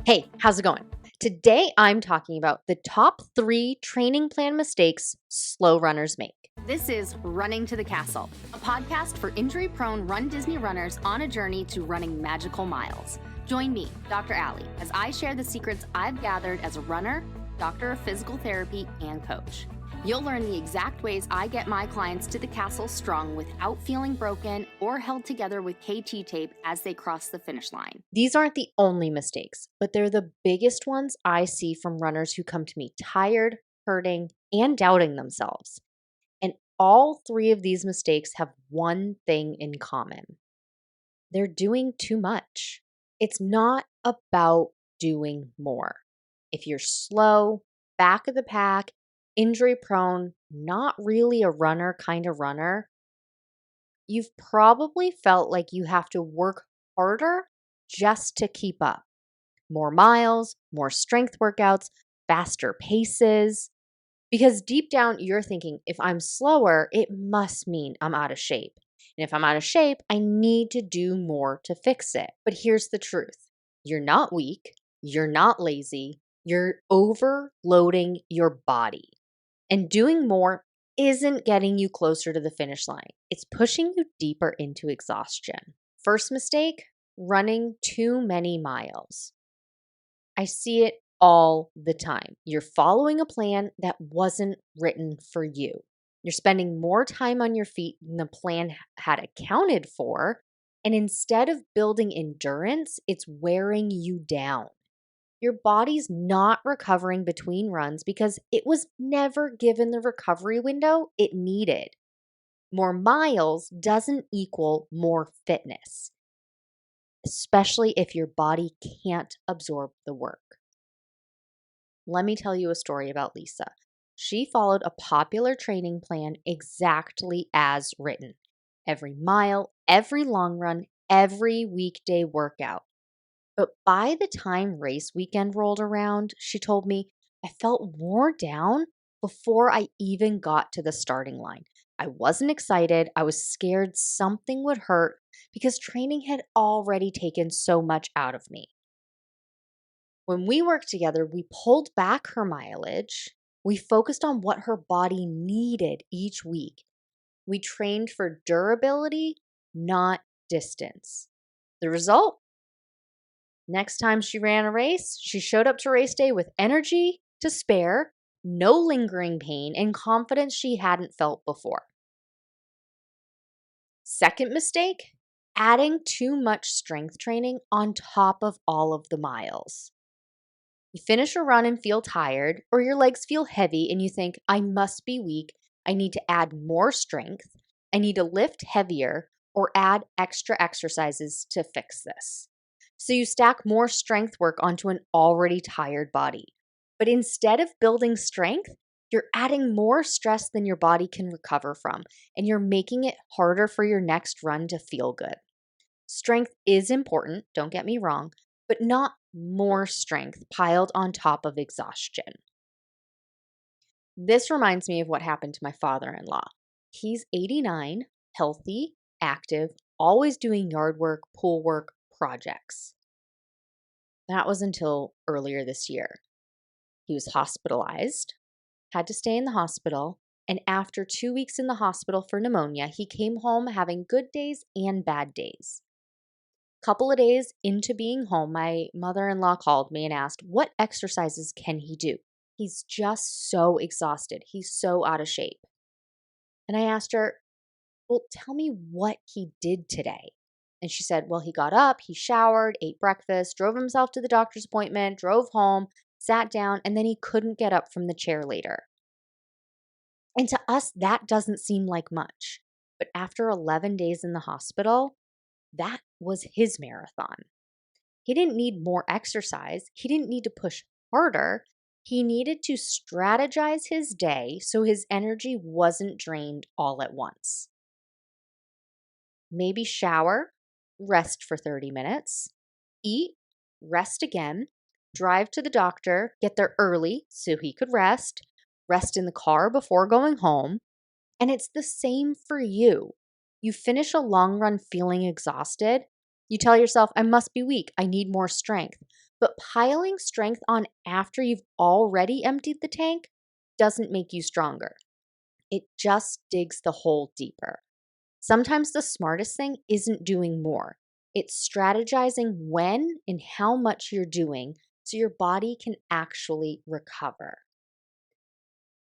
Hey, how's it going? Today I'm talking about the top 3 training plan mistakes slow runners make. This is Running to the Castle, a podcast for injury-prone Run Disney runners on a journey to running magical miles. Join me, Dr. Allie, as I share the secrets I've gathered as a runner, doctor of physical therapy, and coach. You'll learn the exact ways I get my clients to the castle strong without feeling broken or held together with KT tape as they cross the finish line. These aren't the only mistakes, but they're the biggest ones I see from runners who come to me tired, hurting, and doubting themselves. And all 3 of these mistakes have one thing in common. They're doing too much. It's not about doing more. If you're slow, back of the pack, injury prone, not really a runner kind of runner, you've probably felt like you have to work harder just to keep up. More miles, more strength workouts, faster paces. Because deep down, you're thinking, if I'm slower, it must mean I'm out of shape. And if I'm out of shape, I need to do more to fix it. But here's the truth. You're not weak. You're not lazy. You're overloading your body. And doing more isn't getting you closer to the finish line. It's pushing you deeper into exhaustion. First mistake, running too many miles. I see it all the time. You're following a plan that wasn't written for you. You're spending more time on your feet than the plan had accounted for. And instead of building endurance, it's wearing you down. Your body's not recovering between runs because it was never given the recovery window it needed. More miles doesn't equal more fitness, especially if your body can't absorb the work. Let me tell you a story about Lisa. She followed a popular training plan exactly as written. Every mile, every long run, every weekday workout. But by the time race weekend rolled around, she told me, I felt worn down before I even got to the starting line. I wasn't excited. I was scared something would hurt because training had already taken so much out of me. When we worked together, we pulled back her mileage. We focused on what her body needed each week. We trained for durability, not distance. The result? Next time she ran a race, she showed up to race day with energy to spare, no lingering pain, and confidence she hadn't felt before. Second mistake, adding too much strength training on top of all of the miles. You finish a run and feel tired, or your legs feel heavy and you think, I must be weak. I need to add more strength. I need to lift heavier or add extra exercises to fix this. So you stack more strength work onto an already tired body. But instead of building strength, you're adding more stress than your body can recover from, and you're making it harder for your next run to feel good. Strength is important, don't get me wrong, but not more strength piled on top of exhaustion. This reminds me of what happened to my father-in-law. He's 89, healthy, active, always doing yard work, pool work, projects. That was until earlier this year. He was hospitalized, had to stay in the hospital, and after 2 weeks in the hospital for pneumonia, he came home having good days and bad days. Couple of days into being home, my mother-in-law called me and asked, what exercises can he do? He's just so exhausted. He's so out of shape. And I asked her, well, tell me what he did today. And she said, well, he got up, he showered, ate breakfast, drove himself to the doctor's appointment, drove home, sat down, and then he couldn't get up from the chair later. And to us, that doesn't seem like much. But after 11 days in the hospital, that was his marathon. He didn't need more exercise. He didn't need to push harder. He needed to strategize his day so his energy wasn't drained all at once. Maybe shower, rest for 30 minutes, eat, rest again, drive to the doctor, get there early so he could rest in the car before going home. And it's the same for you. You finish a long run feeling exhausted. You tell yourself, I must be weak. I need more strength. But piling strength on after you've already emptied the tank doesn't make you stronger. It just digs the hole deeper. Sometimes the smartest thing isn't doing more. It's strategizing when and how much you're doing so your body can actually recover.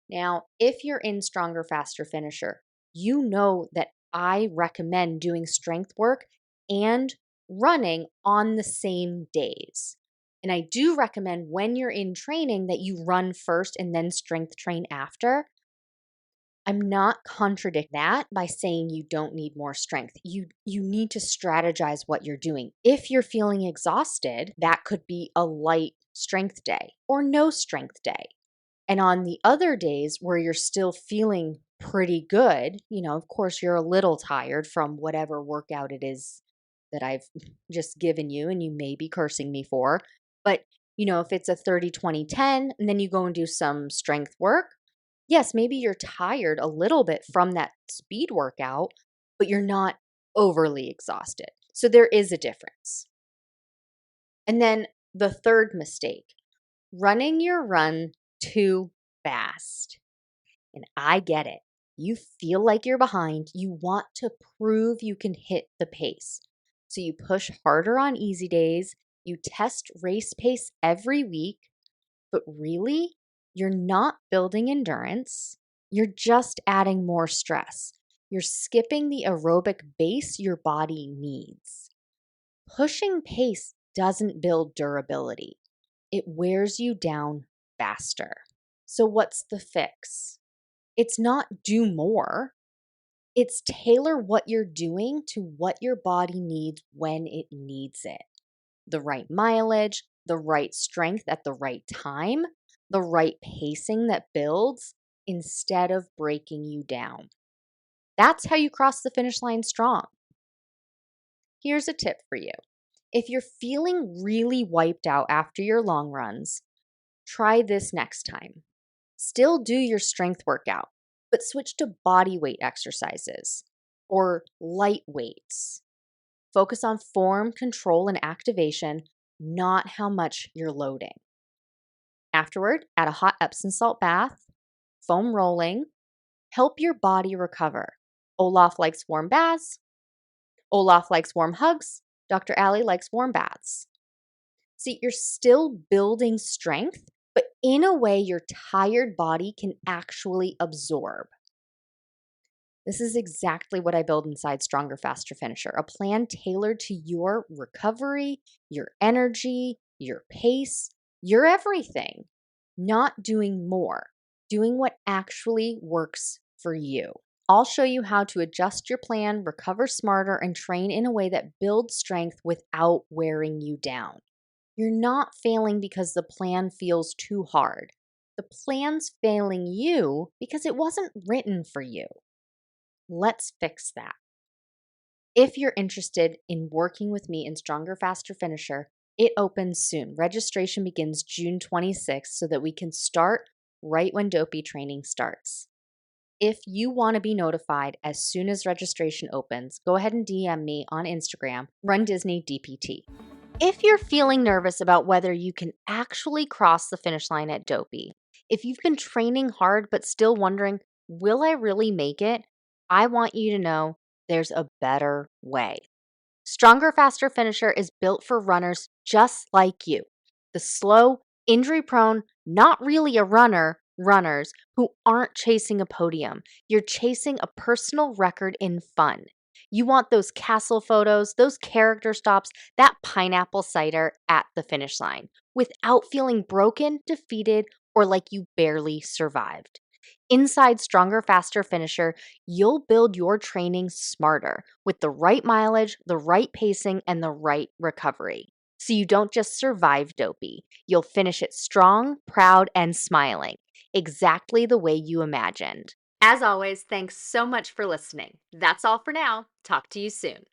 Now, if you're in Stronger, Faster, Finisher, you know that I recommend doing strength work and running on the same days. And I do recommend when you're in training that you run first and then strength train after. I'm not contradicting that by saying you don't need more strength. You need to strategize what you're doing. If you're feeling exhausted, that could be a light strength day or no strength day. And on the other days where you're still feeling pretty good, of course, you're a little tired from whatever workout it is that I've just given you and you may be cursing me for. But, if it's a 30, 20, 10, and then you go and do some strength work, yes, maybe you're tired a little bit from that speed workout, but you're not overly exhausted. So there is a difference. And then the third mistake, running your run too fast. And I get it. You feel like you're behind. You want to prove you can hit the pace. So you push harder on easy days. You test race pace every week. But really, you're not building endurance. You're just adding more stress. You're skipping the aerobic base your body needs. Pushing pace doesn't build durability. It wears you down faster. So what's the fix? It's not do more. It's tailor what you're doing to what your body needs when it needs it. The right mileage, the right strength at the right time, the right pacing that builds instead of breaking you down. That's how you cross the finish line strong. Here's a tip for you. If you're feeling really wiped out after your long runs, try this next time. Still do your strength workout, but switch to body weight exercises or light weights. Focus on form, control, and activation, not how much you're loading. Afterward, add a hot Epsom salt bath, foam rolling, help your body recover. Olaf likes warm baths. Olaf likes warm hugs. Dr. Allie likes warm baths. See, you're still building strength, but in a way your tired body can actually absorb. This is exactly what I build inside Stronger, Faster, Finisher, a plan tailored to your recovery, your energy, your pace, your everything. Not doing more, doing what actually works for you. I'll show you how to adjust your plan, recover smarter, and train in a way that builds strength without wearing you down. You're not failing because the plan feels too hard. The plan's failing you because it wasn't written for you. Let's fix that. If you're interested in working with me in Stronger, Faster, Finisher, it opens soon. Registration begins June 26th so that we can start right when Dopey training starts. If you want to be notified as soon as registration opens, go ahead and DM me on Instagram, runDisney DPT. If you're feeling nervous about whether you can actually cross the finish line at Dopey, if you've been training hard but still wondering, will I really make it? I want you to know there's a better way. Stronger, Faster, Finisher is built for runners just like you. The slow, injury-prone, not really a runner, runners who aren't chasing a podium. You're chasing a personal record in fun. You want those castle photos, those character stops, that pineapple cider at the finish line without feeling broken, defeated, or like you barely survived. Inside Stronger, Faster, Finisher, you'll build your training smarter with the right mileage, the right pacing, and the right recovery. So you don't just survive Dopey. You'll finish it strong, proud, and smiling, exactly the way you imagined. As always, thanks so much for listening. That's all for now. Talk to you soon.